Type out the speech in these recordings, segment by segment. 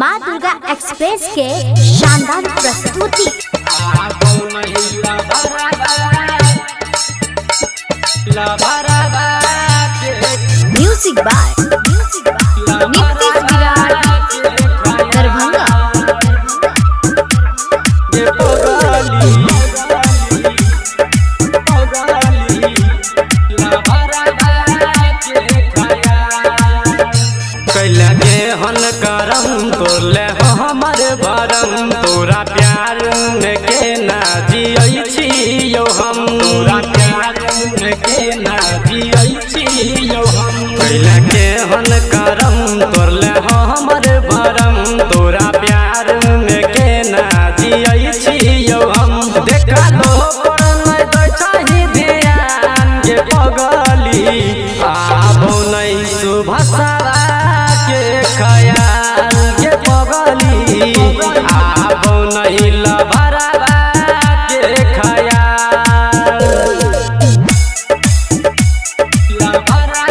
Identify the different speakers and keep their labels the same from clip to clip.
Speaker 1: माँ दुर्गा एक्सप्रेस के शानदार प्रस्तुति। म्यूजिक बाय नीतीश विराट दरभंगा।
Speaker 2: कैलगे हन करम तोले हमर भरम तोरा प्यार में के ना जियै छी यो हम तोरा प्यार में के ना जियै छी यो हम कैलगे हन करम तोले हमर भरम तोरा प्यार में के ना जियै छी यो हम देखा लो पर नहीं दै छही ध्यान के पगली आबो नहीं सुभाषा के खयाल के पगली आबो नहीं लभरा के खयाल लभरा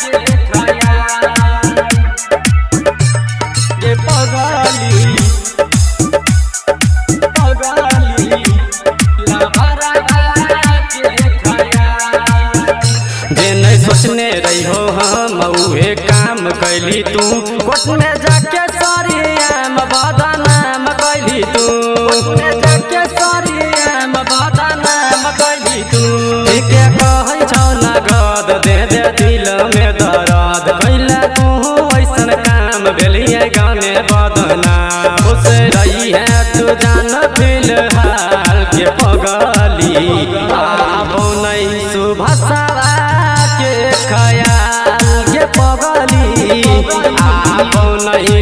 Speaker 2: के खयाल के पगली लभरा के खयाल जे नहीं सोचने रही हो हम उहे काम कैली तू कोर्ट में जाके सरियाम बदनाम कैली तू कोर्ट में जाके सरियाम बदनाम कैली तू के कहै छौ नगद दे दे दिल में दर्द कैला तू ऐसन काम भेलिए गाँव में बदनाम खुश रही है तू जान फिलहाल के पगली आबो नहीं सुभाषा के खयाल के पगली आबो नहीं